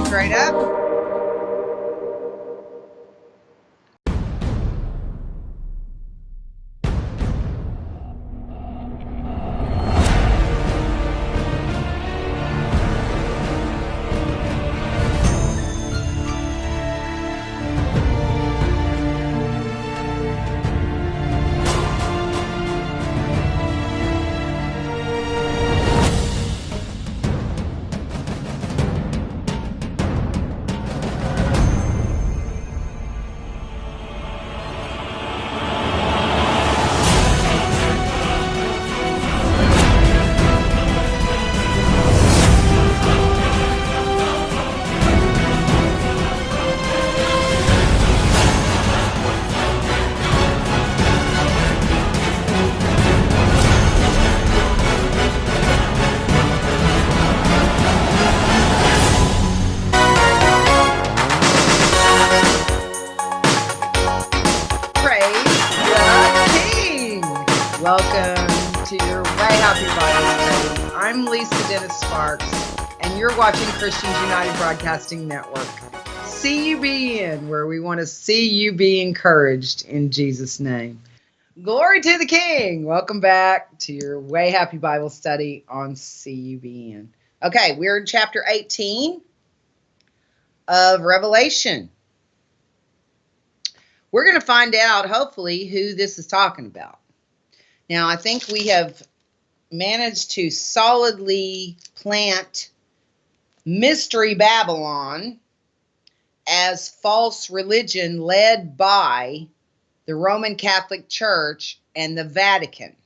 Straight up. Welcome to your Way Happy Bible Study. I'm Lisa Dennis Sparks, and you're watching Christians United Broadcasting Network. CUBN, where we want to see you be encouraged in Jesus' name. Glory to the King. Welcome back to your Way Happy Bible Study on CUBN. Okay, we're in chapter 18 of Revelation. We're going to find out, hopefully, who this is talking about. Now, I think we have managed to solidly plant Mystery Babylon as false religion led by the Roman Catholic Church and the Vatican.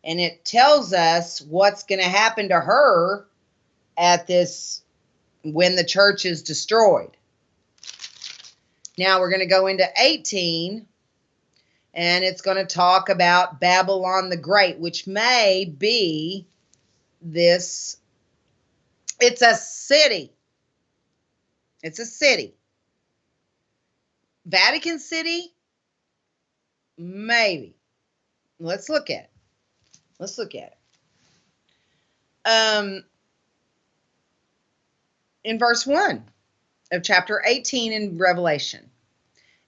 And it tells us what's going to happen to her at this when the church is destroyed. Now we're going to go into 18. And it's going to talk about Babylon the Great, which may be this. It's a city. It's a city. Vatican City? Maybe. Let's look at it. Let's look at it. In verse 1 of chapter 18 in Revelation.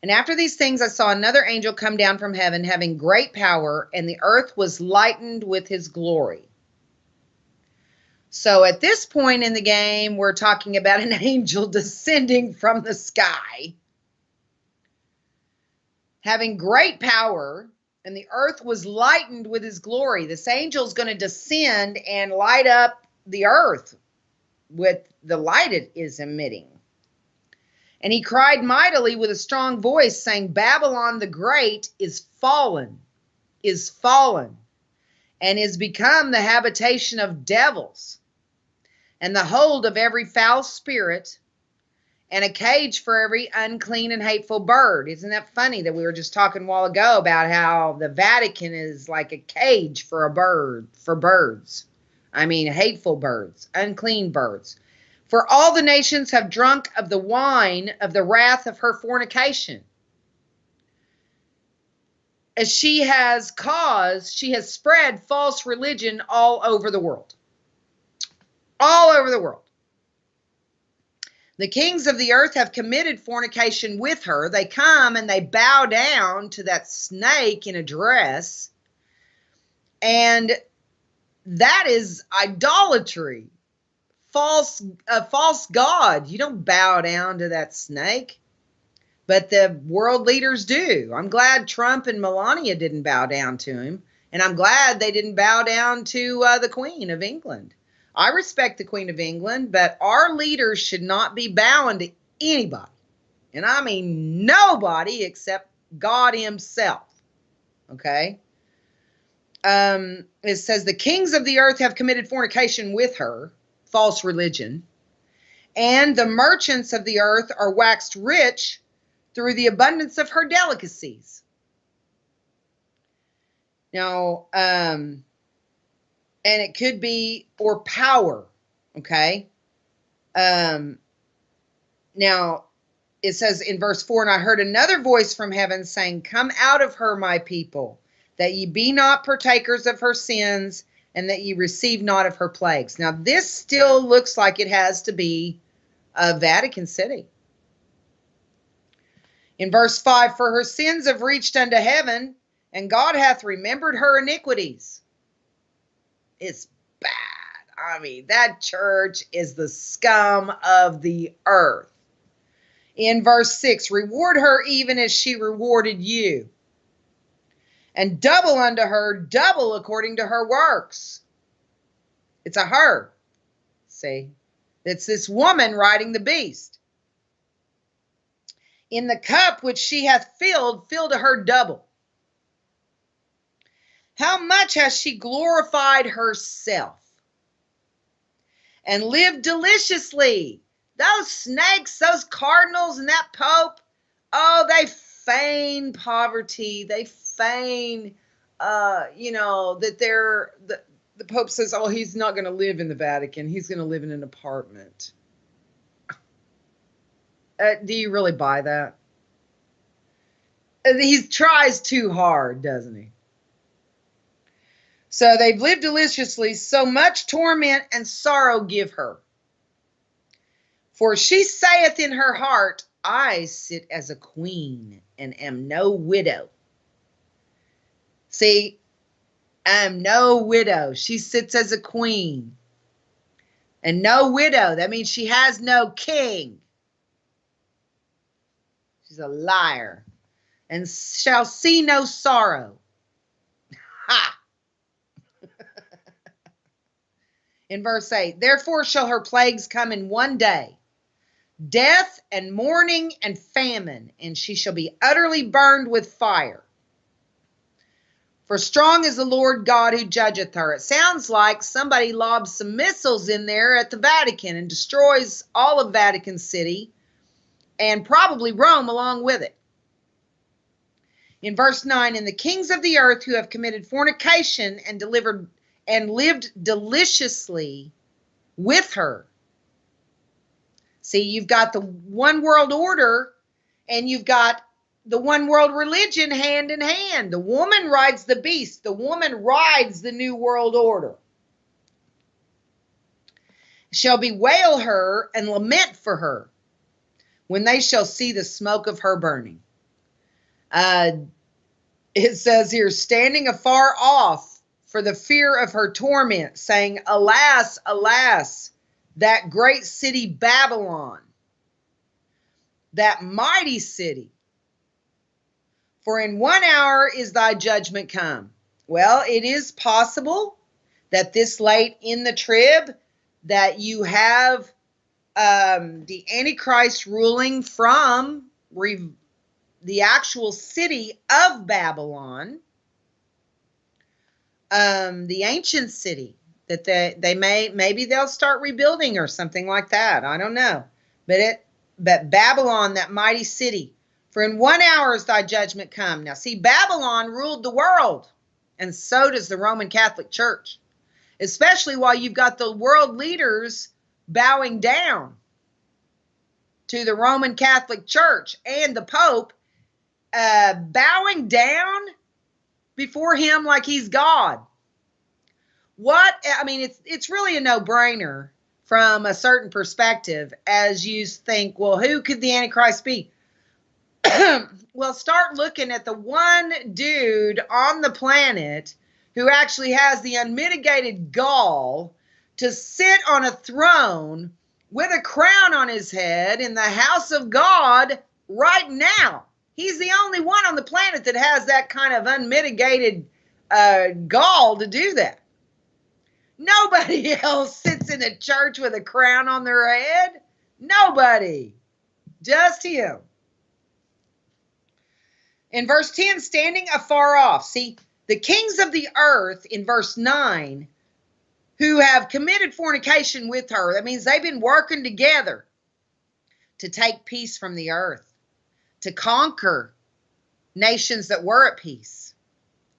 And after these things, I saw another angel come down from heaven, having great power, and the earth was lightened with his glory. So at this point in the game, we're talking about an angel descending from the sky, having great power, and the earth was lightened with his glory. This angel is going to descend and light up the earth with the light it is emitting. And he cried mightily with a strong voice, saying, Babylon the Great is fallen, and is become the habitation of devils, and the hold of every foul spirit, and a cage for every unclean and hateful bird. Isn't that funny that we were just talking a while ago about how the Vatican is like a cage for birds. I mean, hateful birds, unclean birds. For all the nations have drunk of the wine of the wrath of her fornication. As she has spread false religion all over the world. All over the world. The kings of the earth have committed fornication with her. They come and they bow down to that snake in a dress. And that is idolatry. A false god. You don't bow down to that snake. But the world leaders do. I'm glad Trump and Melania didn't bow down to him. And I'm glad they didn't bow down to the Queen of England. I respect the Queen of England, but our leaders should not be bowing to anybody. And I mean nobody except God himself. Okay? It says, the kings of the earth have committed fornication with her, false religion, and the merchants of the earth are waxed rich through the abundance of her delicacies. Now, and it could be, or power, okay? Now, it says in verse 4, and I heard another voice from heaven saying, come out of her, my people, that ye be not partakers of her sins, and that ye receive not of her plagues. Now, this still looks like it has to be Vatican City. In verse 5, for her sins have reached unto heaven, and God hath remembered her iniquities. It's bad. I mean, that church is the scum of the earth. In verse 6, reward her even as she rewarded you, and double unto her, double according to her works. It's a her. See? It's this woman riding the beast. In the cup which she hath filled, fill to her double. How much has she glorified herself and lived deliciously? Those snakes, those cardinals, and that pope, oh, they feign poverty. They feign, that they're, the pope says, oh, he's not going to live in the Vatican. He's going to live in an apartment. Do you really buy that? He tries too hard, doesn't he? So they've lived deliciously, so much torment and sorrow give her. For she saith in her heart, I sit as a queen and am no widow. See, I'm no widow. She sits as a queen. And no widow, that means she has no king. She's a liar. And shall see no sorrow. Ha! In verse 8, therefore shall her plagues come in one day, death and mourning and famine, and she shall be utterly burned with fire. For strong is the Lord God who judgeth her. It sounds like somebody lobs some missiles in there at the Vatican and destroys all of Vatican City and probably Rome along with it. In verse 9, and the kings of the earth who have committed fornication and delivered and lived deliciously with her. See, you've got the one world order and you've got the one world religion hand in hand. The woman rides the beast. The woman rides the new world order. Shall bewail her and lament for her when they shall see the smoke of her burning. It says here, standing afar off for the fear of her torment, saying, alas, alas, that great city Babylon, that mighty city. For in 1 hour is thy judgment come. Well, it is possible that this late in the trib, that you have the Antichrist ruling from the actual city of Babylon, the ancient city, that maybe they'll start rebuilding or something like that. I don't know. But Babylon, that mighty city, for in 1 hour is thy judgment come. Now see, Babylon ruled the world, and so does the Roman Catholic Church, especially while you've got the world leaders bowing down to the Roman Catholic Church and the Pope, bowing down before him like he's God. It's really a no-brainer from a certain perspective, as you think, well, who could the Antichrist be? Well, start looking at the one dude on the planet who actually has the unmitigated gall to sit on a throne with a crown on his head in the house of God right now. He's the only one on the planet that has that kind of unmitigated gall to do that. Nobody else sits in a church with a crown on their head. Nobody. Just him. In verse 10, standing afar off. See, the kings of the earth in verse 9 who have committed fornication with her. That means they've been working together to take peace from the earth, to conquer nations that were at peace,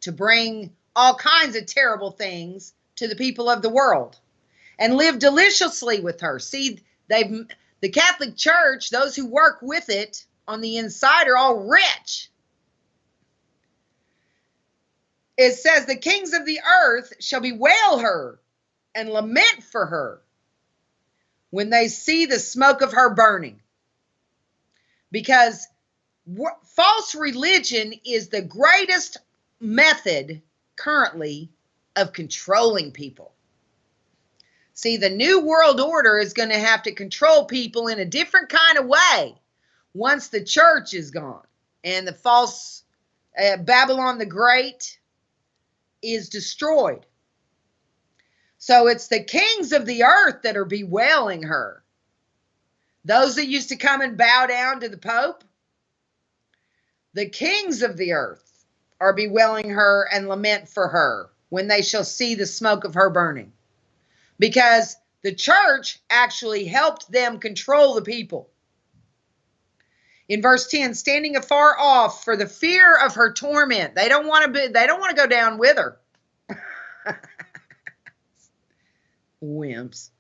to bring all kinds of terrible things to the people of the world, and live deliciously with her. See, the Catholic Church, those who work with it on the inside, are all rich. it says, the kings of the earth shall bewail her and lament for her when they see the smoke of her burning. Because false religion is the greatest method currently of controlling people. See, the new world order is going to have to control people in a different kind of way once the church is gone and the false Babylon the Great is destroyed. So it's the kings of the earth that are bewailing her. Those that used to come and bow down to the Pope, the kings of the earth are bewailing her and lament for her when they shall see the smoke of her burning. Because the church actually helped them control the people. In verse 10, standing afar off for the fear of her torment. They don't want to go down with her. Wimps.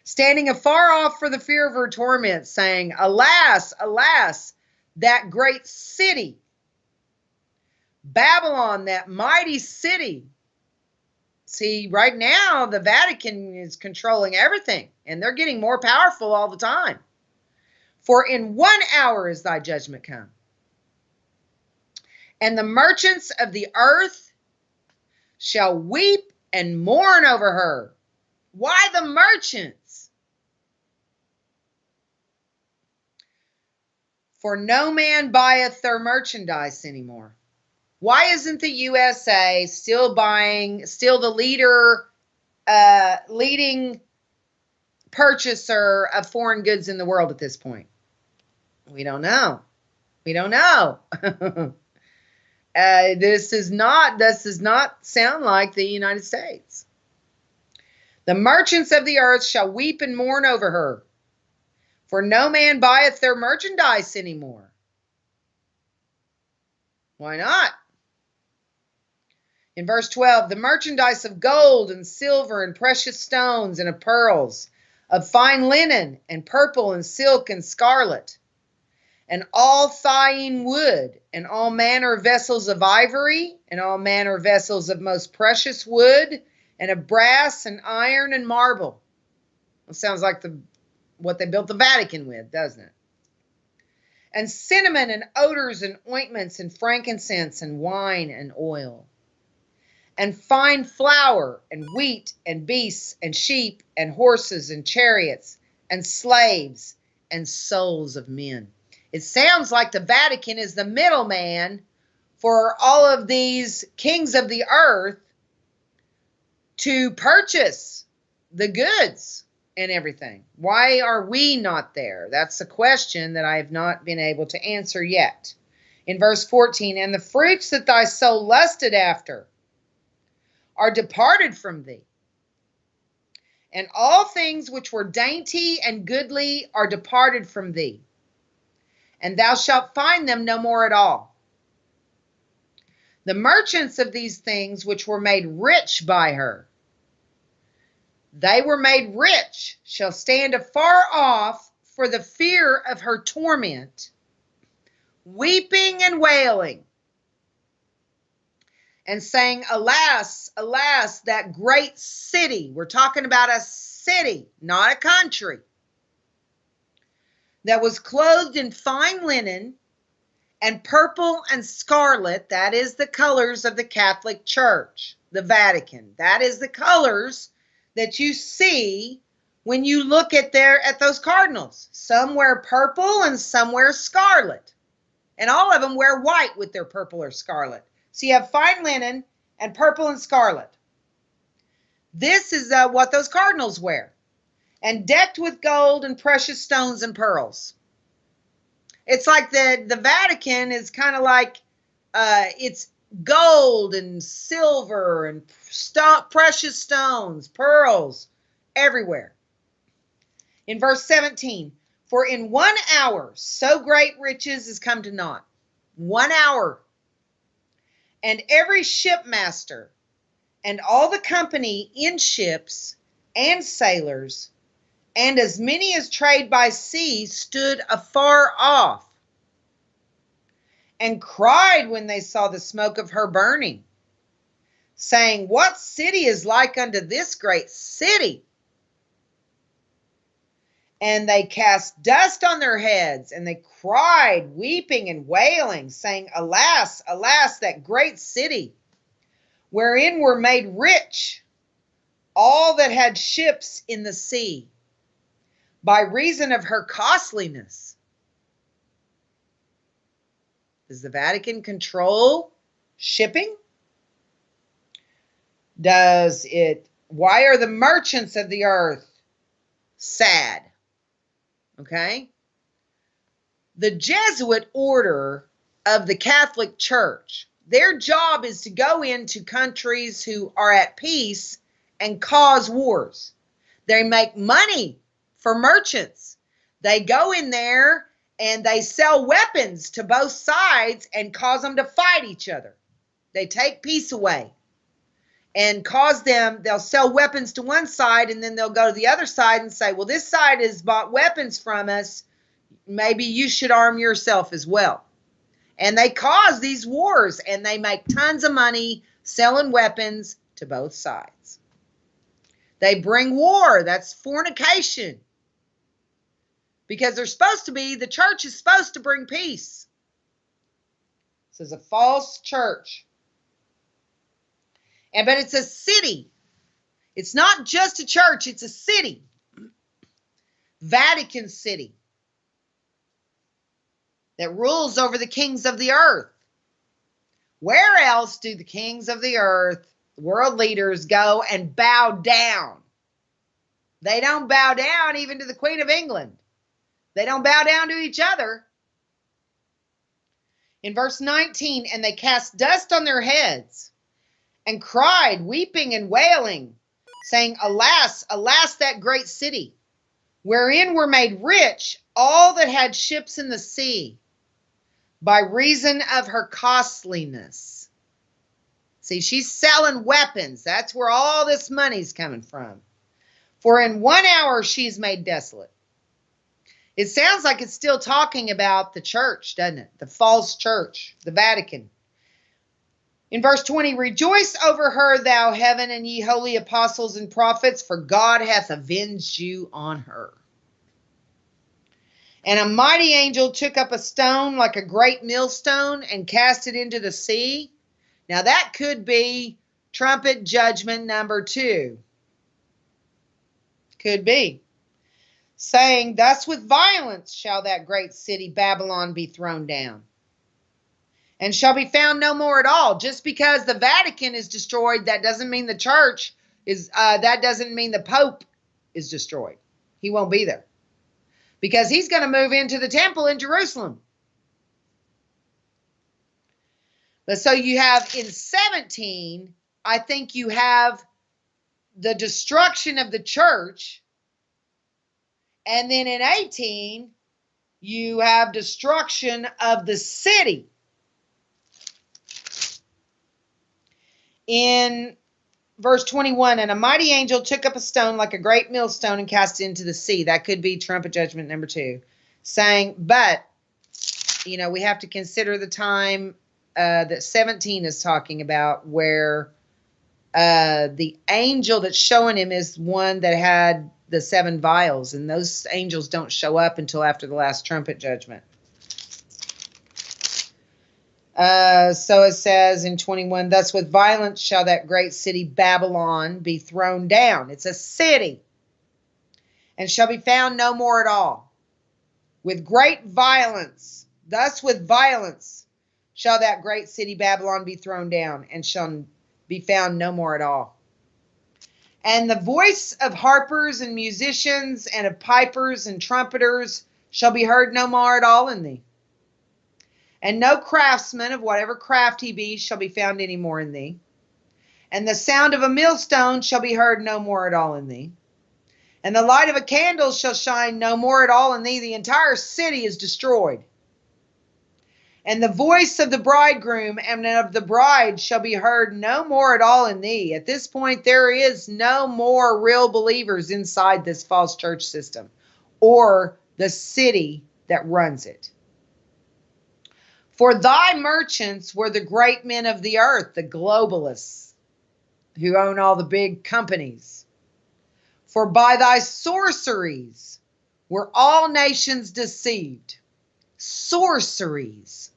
Standing afar off for the fear of her torment, saying, alas, alas, that great city, Babylon, that mighty city. See, right now, the Vatican is controlling everything, and they're getting more powerful all the time. For in 1 hour is thy judgment come. And the merchants of the earth shall weep and mourn over her. Why the merchants? For no man buyeth their merchandise anymore. Why isn't the USA still the leading purchaser of foreign goods in the world at this point? We don't know. We don't know. This does not sound like the United States. The merchants of the earth shall weep and mourn over her, for no man buyeth their merchandise anymore. Why not? In verse 12, the merchandise of gold and silver and precious stones and of pearls, of fine linen and purple and silk and scarlet, and all fine wood, and all manner of vessels of ivory, and all manner of vessels of most precious wood, and of brass and iron and marble. It sounds like what they built the Vatican with, doesn't it? And cinnamon and odors and ointments and frankincense and wine and oil. And fine flour and wheat and beasts and sheep and horses and chariots and slaves and souls of men. It sounds like the Vatican is the middleman for all of these kings of the earth to purchase the goods and everything. Why are we not there? That's a question that I have not been able to answer yet. In verse 14, and the fruits that thy soul lusted after are departed from thee, and all things which were dainty and goodly are departed from thee, and thou shalt find them no more at all. The merchants of these things which were made rich by her, they were made rich, shall stand afar off for the fear of her torment, weeping and wailing, and saying, alas, alas, that great city. We're talking about a city, not a country, that was clothed in fine linen and purple and scarlet. That is the colors of the Catholic Church, the Vatican. That is the colors that you see when you look at those cardinals. Some wear purple and some wear scarlet. And all of them wear white with their purple or scarlet. So you have fine linen and purple and scarlet. This is what those cardinals wear. And decked with gold and precious stones and pearls. It's like the Vatican is kind of like, it's gold and silver and precious stones, pearls, everywhere. In verse 17, for in 1 hour so great riches is come to naught. 1 hour. And every shipmaster and all the company in ships and sailors and as many as trade by sea stood afar off and cried when they saw the smoke of her burning, saying, what city is like unto this great city? And they cast dust on their heads, and they cried, weeping and wailing, saying, alas, alas, that great city, wherein were made rich all that had ships in the sea, by reason of her costliness. Does the Vatican control shipping? Why are the merchants of the earth sad? Okay. The Jesuit order of the Catholic Church, their job is to go into countries who are at peace and cause wars. They make money for merchants. They go in there and they sell weapons to both sides and cause them to fight each other. They take peace away and cause them, they'll sell weapons to one side, and then they'll go to the other side and say, well, this side has bought weapons from us. Maybe you should arm yourself as well. And they cause these wars, and they make tons of money selling weapons to both sides. They bring war. That's fornication. Because the church is supposed to bring peace. This is a false church. But it's a city. It's not just a church, it's a city. Vatican City. That rules over the kings of the earth. Where else do the kings of the earth, world leaders, go and bow down? They don't bow down even to the Queen of England. They don't bow down to each other. In verse 19, and they cast dust on their heads and cried, weeping and wailing, saying, alas, alas, that great city, wherein were made rich all that had ships in the sea, by reason of her costliness. See, she's selling weapons. That's where all this money's coming from. For in 1 hour she's made desolate. It sounds like it's still talking about the church, doesn't it? The false church, the Vatican. In verse 20, rejoice over her, thou heaven, and ye holy apostles and prophets, for God hath avenged you on her. And a mighty angel took up a stone like a great millstone and cast it into the sea. Now that could be trumpet judgment number 2. Could be. Saying, thus with violence shall that great city Babylon be thrown down, and shall be found no more at all. Just because the Vatican is destroyed, that doesn't mean the church is, that doesn't mean the Pope is destroyed. He won't be there. Because he's going to move into the temple in Jerusalem. But so you have in 17, I think you have the destruction of the church. And then in 18, you have destruction of the city. In verse 21, and a mighty angel took up a stone like a great millstone and cast it into the sea. That could be trumpet judgment number 2. Saying, but, we have to consider the time that 17 is talking about, where the angel that's showing him is one that had the 7 vials, and those angels don't show up until after the last trumpet judgment. So it says in 21, thus with violence shall that great city Babylon be thrown down. It's a city. And shall be found no more at all. With great violence, thus with violence shall that great city Babylon be thrown down, and shall be found no more at all. And the voice of harpers and musicians and of pipers and trumpeters shall be heard no more at all in thee. And no craftsman of whatever craft he be shall be found any more in thee. And the sound of a millstone shall be heard no more at all in thee. And the light of a candle shall shine no more at all in thee. The entire city is destroyed. And the voice of the bridegroom and of the bride shall be heard no more at all in thee. At this point, there is no more real believers inside this false church system or the city that runs it. For thy merchants were the great men of the earth, the globalists who own all the big companies. For by thy sorceries were all nations deceived. Sorceries.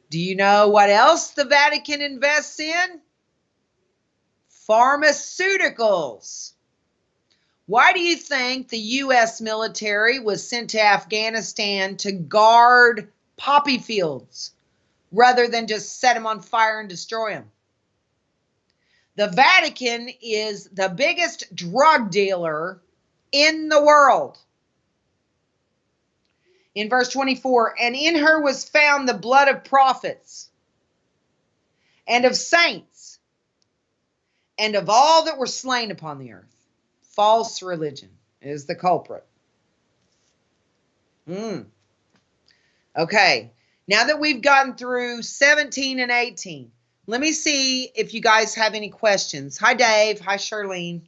Do you know what else the Vatican invests in? Pharmaceuticals. Why do you think the U.S. military was sent to Afghanistan to guard poppy fields rather than just set them on fire and destroy them? The Vatican is the biggest drug dealer in the world. In verse 24, and in her was found the blood of prophets and of saints and of all that were slain upon the earth. False religion is the culprit. Okay, now that we've gotten through 17 and 18, let me see if you guys have any questions. Hi, Dave. Hi, Charlene.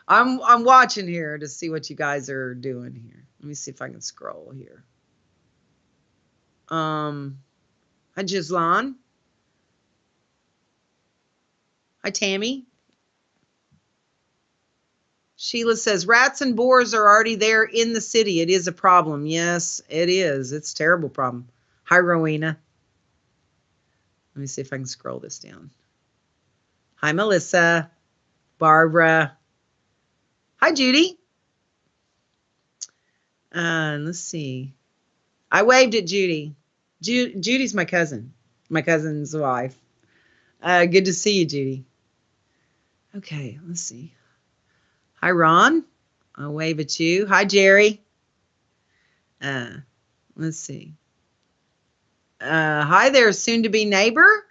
I'm watching here to see what you guys are doing here. Let me see if I can scroll here. Hi, Gislan. Hi, Tammy. Sheila says, rats and boars are already there in the city. It is a problem. Yes, it is. It's a terrible problem. Hi, Rowena. Let me see if I can scroll this down. Hi, Melissa. Barbara. Hi, Judy. Let's see. I waved at Judy. Judy's my cousin. My cousin's wife. Good to see you, Judy. Okay, let's see. Hi, Ron. I'll wave at you. Hi, Jerry. Let's see. Hi there, soon-to-be neighbor.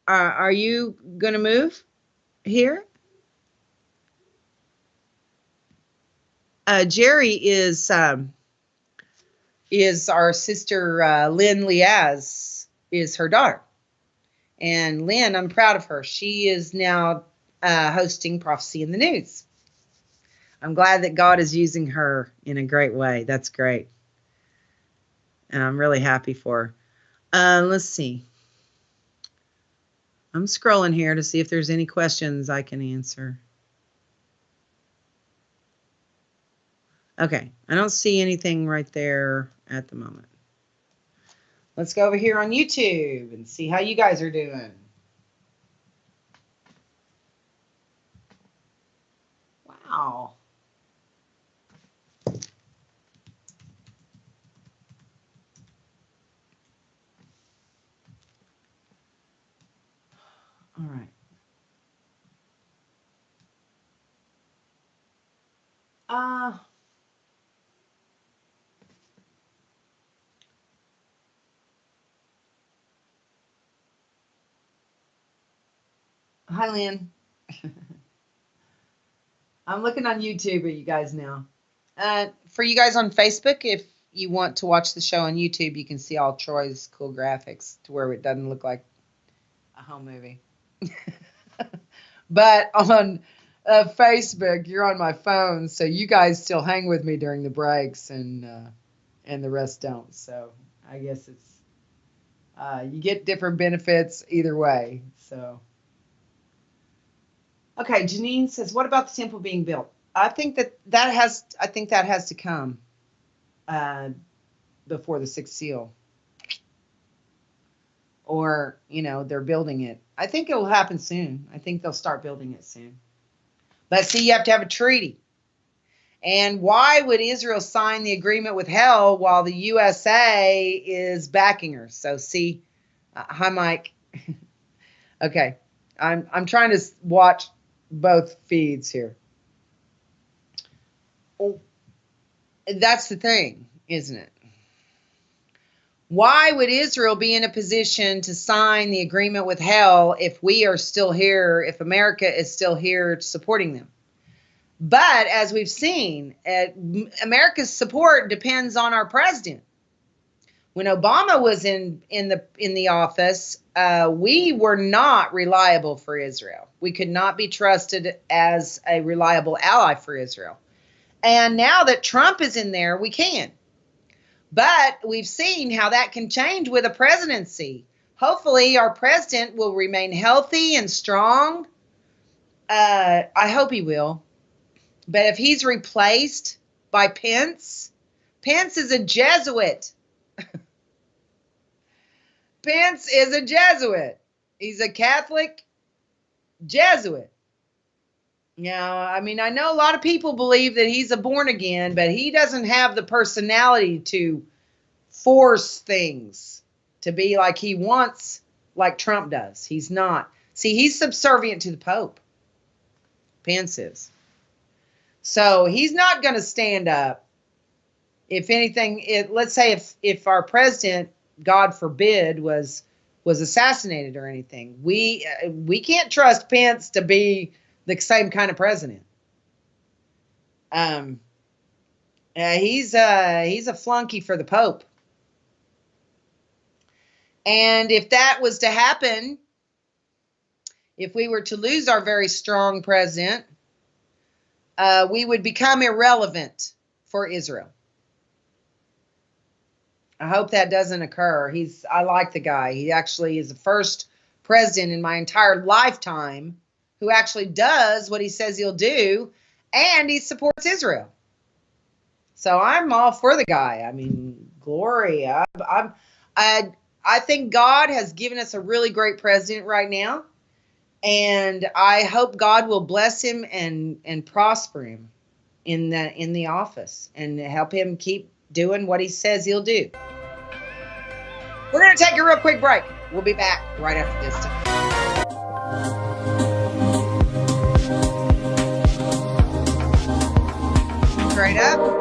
Are you going to move here? Jerry is our sister, Lynn Liaz, is her daughter. And Lynn, I'm proud of her. She is now hosting Prophecy in the News. I'm glad that God is using her in a great way. That's great. And I'm really happy for her. Let's see. I'm scrolling here to see if there's any questions I can answer. Okay, I don't see anything right there at the moment. Let's go over here on YouTube and see how you guys are doing. Wow. All right. Hi, Lynn. I'm looking on YouTube at you guys now. For you guys on Facebook, if you want to watch the show on YouTube, you can see all Troy's cool graphics to where it doesn't look like a home movie. But on Facebook, you're on my phone, so you guys still hang with me during the breaks, and the rest don't. So I guess it's you get different benefits either way. So okay, Janine says, "What about the temple being built?" I think that has to come before the sixth seal, or they're building it. I think it will happen soon. I think they'll start building it soon. But see, you have to have a treaty. And why would Israel sign the agreement with hell while the USA is backing her? So see, hi, Mike. Okay, I'm trying to watch both feeds here. That's the thing, isn't it? Why would Israel be in a position to sign the agreement with hell if we are still here, if America is still here supporting them? But as we've seen, America's support depends on our president. When Obama was in the office, we were not reliable for Israel. We could not be trusted as a reliable ally for Israel. And now that Trump is in there, we can. But we've seen how that can change with a presidency. Hopefully, our president will remain healthy and strong. I hope he will. But if he's replaced by Pence, Pence is a Jesuit. Pence is a Jesuit. He's a Catholic Jesuit. Now, I mean, I know a lot of people believe that he's a born again, but he doesn't have the personality to force things to be like he wants, like Trump does. He's not. See, he's subservient to the Pope. Pence is. So he's not going to stand up. If anything, let's say if our president, God forbid, was assassinated or anything, we can't trust Pence to be the same kind of president. He's a flunky for the Pope. And if that was to happen, if we were to lose our very strong president, we would become irrelevant for Israel. I hope that doesn't occur. I like the guy. He actually is the first president in my entire lifetime who actually does what he says he'll do, and he supports Israel. So I'm all for the guy. I mean, glory. I think God has given us a really great president right now, and I hope God will bless him and prosper him in the office and help him keep doing what he says he'll do. We're going to take a real quick break. We'll be back right after this time. Straight up.